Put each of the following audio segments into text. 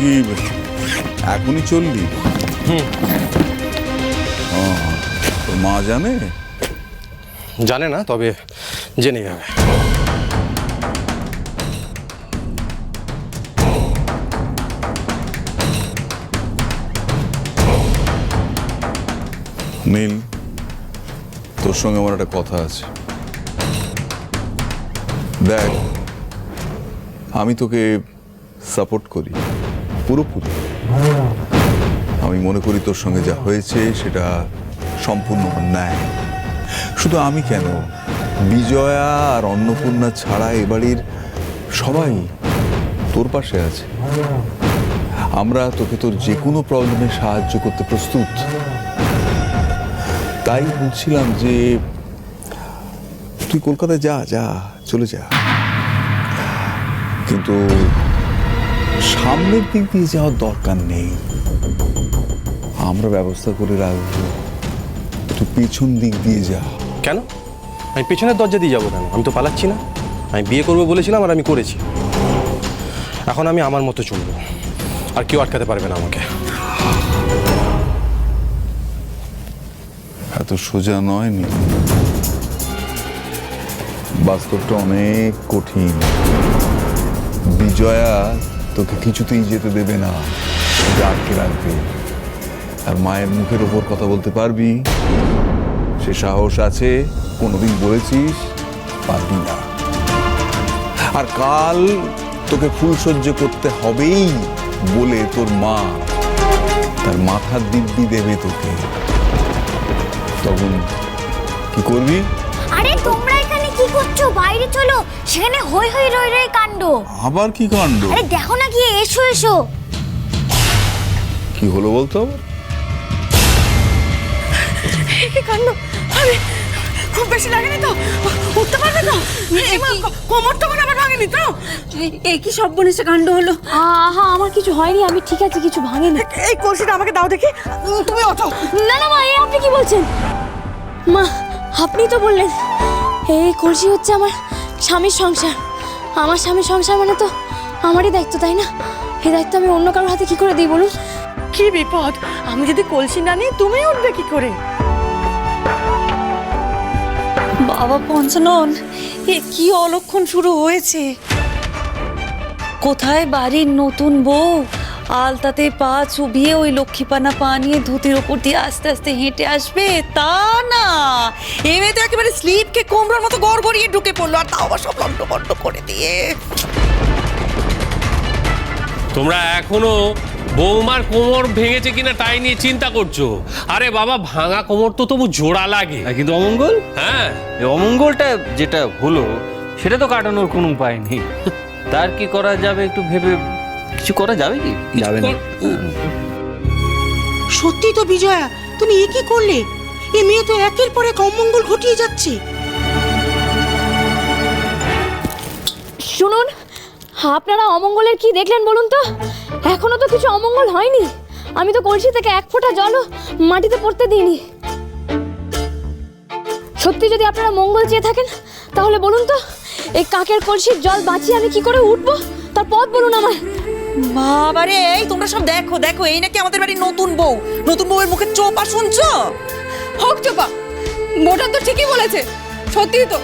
কি এখনই চললি? তোর মা জানে? জানে না, তবে জেনে যাবে। নীল, তোর সঙ্গে আমার একটা কথা আছে। দেখ, আমি তোকে সাপোর্ট করি পুরোপুরি। আমি মনে করি তোর সঙ্গে যা হয়েছে সেটা সম্পূর্ণ অন্যায়। শুধু আমি কেন, বিজয়া আর অন্নপূর্ণা ছাড়া এ বাড়ির সবাই তোর পাশে আছে। আমরা তোকে তোর যে কোনো প্রবলেমে সাহায্য করতে প্রস্তুত। তাই বলছিলাম যে তুই কলকাতায় যা যা চলে যা, কিন্তু সামনের দিক দিয়ে যাওয়ার দরকার নেই। আমরা ব্যবস্থা করে রাখবো, তুই পিছন দিক দিয়ে যা। কেন? আমি পেছনের দরজা দিয়ে যাবো কেন? আমি তো পালাচ্ছি না। আমি বিয়ে করবো বলেছিলাম আর আমি করেছি। এখন আমি আমার মতো চলবো, আর কেউ আটকাতে পারবে না আমাকে। এত সোজা নয় নি, বাস্তবটা অনেক কঠিন। বিজয়া তোকে কিছুতেই যেতে দেবে না, আটকে রাখবে। আর মায়ের মুখের ওপর কথা বলতে পারবি? সে সাহস আছে? কোনোদিন বলেছিস? পারবি না। আর কাল তোকে ফুল সহ্য করতে হবেই বলে তোর মা তার মাথার দিব্যি দেবে তোকে। তখন কি করবি? আরে তোমরা এখানে কি করছো? বাইরে চলো, সেখানে হই হই রই রই কাণ্ড। আবার কি কাণ্ড? আরে দেখো না গিয়ে, এসো এসো। কি হলো বলতো? কি কাণ্ড! আরে খুব বেশি লাগেনি তো? উঠতে পারবে তো? কোমর টোমর আমার ভাঙেনি তো? এই কি সব বনেছে কাণ্ড হলো? আহা, আমার কিছু হয়নি, আমি ঠিক আছে, কিছু ভাঙেনি। এই কলসিটা আমাকে দাও দেখি। তুমি ওঠো। না না মা, এই আপনি কি বলছেন? মা, আপনি তো বললেন এই কলসি হচ্ছে আমার স্বামীর সংসার। আমার স্বামীর সংসার মানে তো আমারই দায়িত্ব, তাই না? এই দায়িত্ব আমি অন্য কারোর হাতে কি করে দিই বলুন? কি বিপদ! আমি যদি কলসি না নিই, তুমি উঠবে কি করে? বাবা পঞ্চানন, এ কি অলক্ষণ শুরু হয়েছে! কোথায় বাড়ির নতুন বউ আলতাতে পা চুবিয়ে ওই লক্ষ্মীপানা পা নিয়ে ধুতির ওপর দিয়ে আস্তে আস্তে হেঁটে আসবে, তা না। এমে তো একেবারে স্লিপকে কোমরার মতো গড়গড়িয়ে ঢুকে পড়লো, আর তাও আবার সব লন্ড করে দিয়ে। তোমরা এখনো বৌমার কোমর ভেঙেছে কিনা তাই নিয়ে চিন্তা করছো? আরে বাবা, ভাঙা কোমর তো তবু জোড়া লাগে। কিন্তু অমঙ্গল, হ্যাঁ, এই অমঙ্গলটা যেটা হলো সেটা তো কাটানোর কোনো উপায় নেই। তার কি করা যাবে একটু ভেবে কিছু করা যাবে কি? যাবে না। সত্যি তো বিজয়া, তুমি এ কি করলে? এ মেয়ে তো একের পর এক অমঙ্গল ঘটিয়ে যাচ্ছে। শুনুন, আপনারা অমঙ্গলের কি দেখলেন বলুন তো? এখনো তো কিছু অমঙ্গল হয়নি। আমি তো কলসি থেকে এক ফোঁটা জলও মাটিতে পড়তে দিইনি। সত্যি যদি আপনারা মঙ্গল চেয়ে থাকেন তাহলে বলুন তো, এই কাকের কলসির জল বাঁচিয়ে আমি কি করে উঠবো তার পথ বলুন আমায়। বাবারে, এই তোমরা সব দেখো দেখো, এই নাকি আমাদের বাড়ির নতুন বউ। নতুন বউয়ের মুখে চোপা শুনছো? হোক চোপা, মোটান তো ঠিকই বলেছে। সত্যি তো,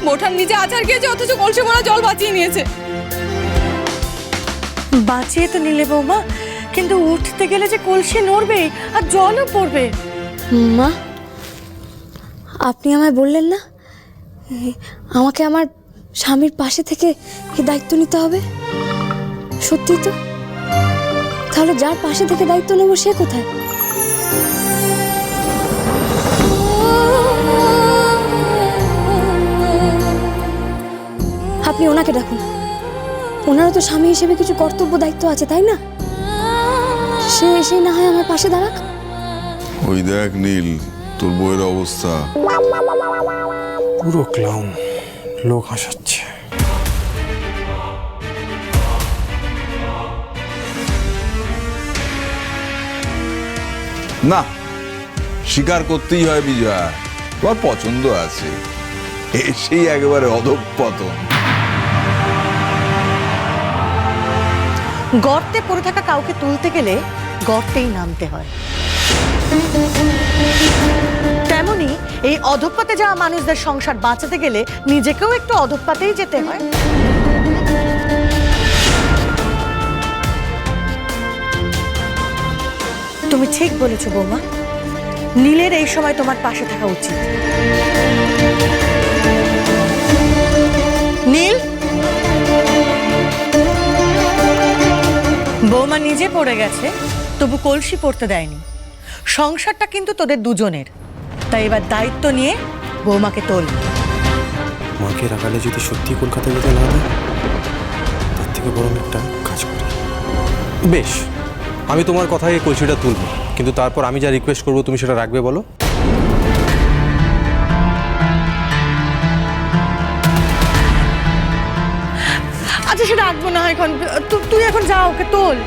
মোটান নিজে আচার খেয়েছে, অথচ কলসি ভরা জল বাঁচিয়ে নিয়েছে। বাঁচিয়ে তো নিলে বৌমা, কিন্তু উঠতে গেলে যে কলসি নড়বে আর জলও পড়বে। মা, আপনি আমায় বললেন না আমাকে আমার স্বামীর পাশে থেকে এই দায়িত্ব নিতে হবে? সত্যি তো, তাহলে যার পাশে থেকে দায়িত্ব নেব সে কোথায়? আপনি ওনাকে ডাকুন। ওনারও তো স্বামী হিসেবে কিছু কর্তব্য দায়িত্ব আছে, তাই না? সে এসে না হয় আমার পাশে দাঁড়াক। ওই দেখ নীল, তোর বউয়ের অবস্থা। পুরো ক্লাউন, লোক হাসাচ্ছে। না, স্বীকার করতেই হয় বিজয়া, তোমার পছন্দ আছে। এসেই একেবারে অধঃপতন। গর্তে পড়ে থাকা কাউকে তুলতে গেলে গর্তেই নামতে হয়। তেমনি এই অধঃপাতে যাওয়া মানুষদের সংসার বাঁচাতে গেলে নিজেকেও একটু অধঃপাতেই যেতে হয়। তুমি ঠিক বলেছো বৌমা, নীলের এই সময় তোমার পাশে থাকা উচিত। নীল, বৌমা নিজে পড়ে গেছে, তবু কলসি পড়তে দেয়নি। সংসারটা কিন্তু তোদের দুজনের, তাই এবার দায়িত্ব নিয়ে বৌমাকে তোল। মাকে রাখালে যদি সত্যি কলকাতা যেতে না হয়, তার থেকে বরং একটা কাজ করি। বেশ, আমি তোমার কথায় এই কলসিটা তুলব, কিন্তু তারপর আমি যা রিকোয়েস্ট করবো তুমি সেটা রাখবে বলো? আচ্ছা, সেটা রাখবো না এখন, তুই এখন যা, ওকে তোল।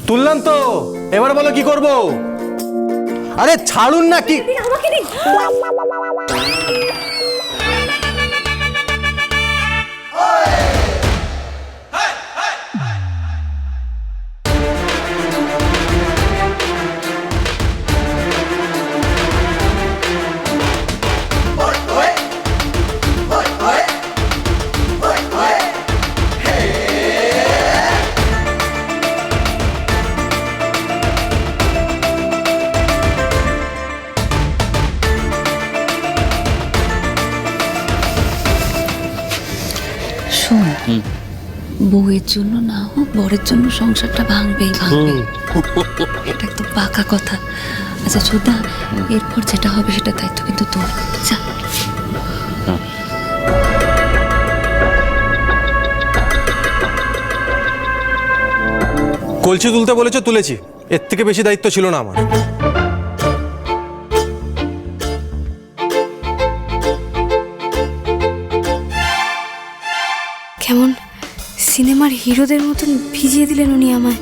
তুললাম তো, এবার বলো কি করব? আরে ছাড়ুন না, কি আমাকে দিন। শোন, বউয়ের জন্য না হোক বরের জন্য সংসারটা ভাঙবেই ভাঙবে, এটা একদম পাকা কথা। আচ্ছা ছোটা, এরপর যেটা হবে সেটা দায়িত্ব কিন্তু তোর। যা। কলসি তুলতে বলেছো, তুলেছি, এর থেকে বেশি দায়িত্ব ছিল না আমার। কেমন সিনেমার হিরোদের মতন ভিজিয়ে দিলেন উনি আমায়।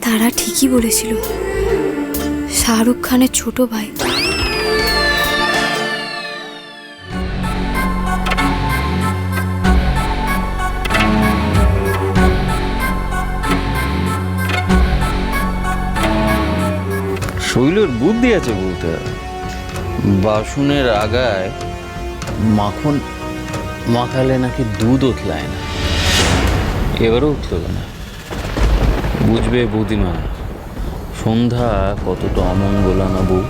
তারা ঠিকই বলেছিল, শাহরুখ খানের ছোট ভাই। শৈলের বুদ্ধি আছে বলতে। বাসনের আগায় মাখন মাখালে নাকি দুধ উতলায় না, এবারও উঠল না। বুঝবে বৌদিমা, সন্ধ্যা কতটা অমঙ্গলা না বউ।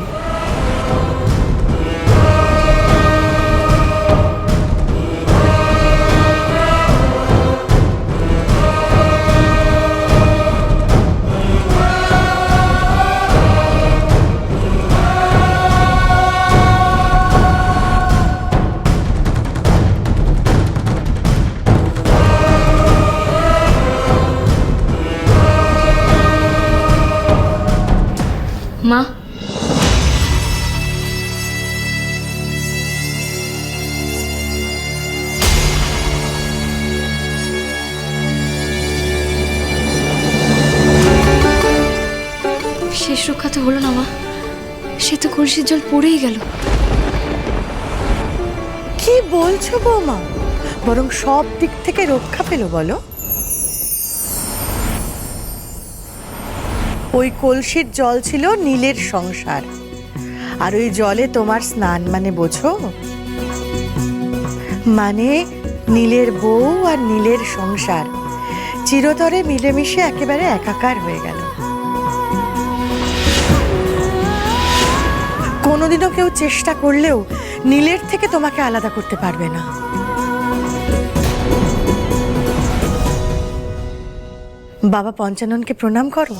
মা, শেষ রক্ষা তো হলো না মা, সে তো কলসির জল পড়েই গেল। কি বলছো বৌমা? বরং সব দিক থেকে রক্ষা পেল বলো। ওই কলসির জল ছিল নীলের সংসার, আর ওই জলে তোমার স্নান, মানে বোঝো, মানে নীলের বউ আর নীলের সংসার চিরতরে মিলেমিশে একেবারে একাকার হয়ে গেল। কোনোদিনও কেউ চেষ্টা করলেও নীলের থেকে তোমাকে আলাদা করতে পারবে না। বাবা পঞ্চাননকে প্রণাম করো।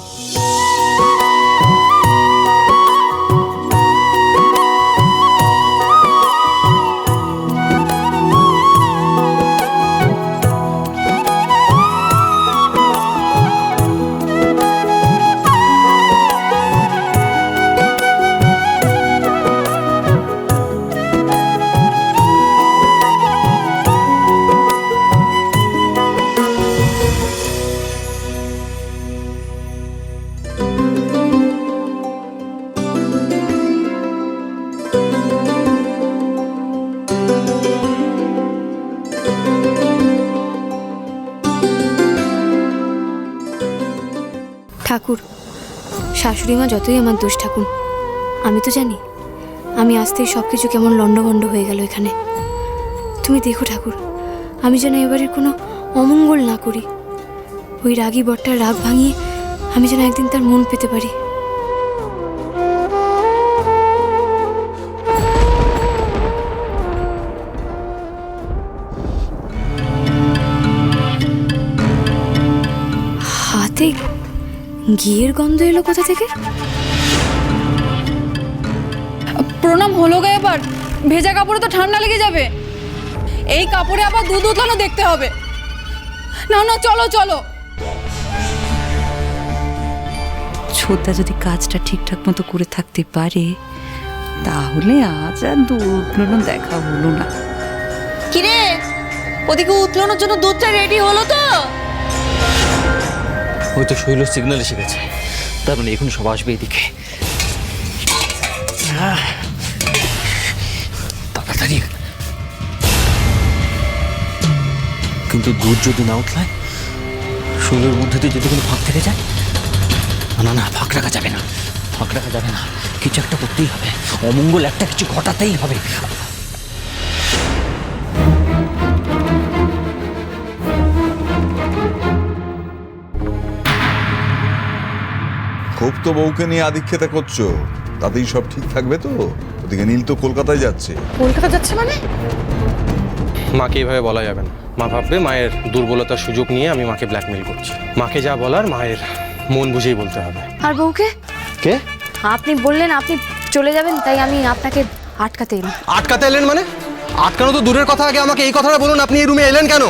ঠাকুর, শাশুড়ি মা যতই আমার দোষ ঠাকুর, আমি তো জানি আমি আসতেই সব কিছু কেমন লণ্ডভণ্ড হয়ে গেল এখানে। তুমি দেখো ঠাকুর, আমি যেন এবারের কোনো অমঙ্গল না করি। ওই রাগী বরটার রাগ ভাঙিয়ে আমি যেন একদিন তার মন পেতে পারি। হাতে ঘিয়ের গন্ধ এলো কোথা থেকে? প্রণাম হলো গো এবার। ভেজা কাপড়ে তো ঠান্ডা লেগে যাবে, এই কাপড়ে আবার দুধ উতলানো দেখতে হবে। না না, চলো চলো। ছোটদা যদি কাজটা ঠিকঠাক মতো করে থাকতে পারে তাহলে আজ আর দুধ দেখা হলো না। কিরে, ওদিকে উতলানোর জন্য দুধটা রেডি হলো তো? ওই তো শৈল সিগন্যাল এসে গেছে, তার মানে এখন সব আসবে এদিকে। তাড়াতাড়ি। কিন্তু দুধ যদি না উঠলায়, শৈলের মধ্যে দিয়ে যদি কোনো ফাঁক থেকে যায়, না না, ফাঁক রাখা যাবে না, ফাঁক রাখা যাবে না, কিছু একটা করতেই হবে, অমঙ্গল একটা কিছু ঘটাতেই হবে। খুব তো বউকে নিয়ে আদিক্ষেতা করছো, তাতেই সব ঠিক থাকবে তো? ওদিকে নীল তো কলকাতায় যাচ্ছে। কলকাতা যাচ্ছে মানে? মাকে এইভাবে বলা যাবে না। মা ভাববে মায়ের দুর্বলতার সুযোগ নিয়ে আমি মাকে ব্ল্যাকমেল করছি। মাকে যা বলার মায়ের মন বুঝেই বলতে হবে। আর বউকে? কে? আপনি বললেন আপনি চলে যাবেন, তাই আমি আপনাকে আটকাতে এলাম। আটকাতে এলেন মানে? আটকানো তো দূরের কথা, আগে আমাকে এই কথাটা বলুন, আপনি এই রুমে এলেন কেন?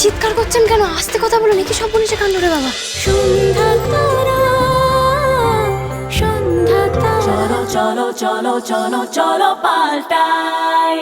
চিৎকার করছেন কেন? আস্তে কথা বলুন, কি সব বলেছে কাণ্ড রে বাবা। সন্ধ্যা তারা, সন্ধ্যা তারা। চলো চলো চলো চলো চলো পাল্টাই।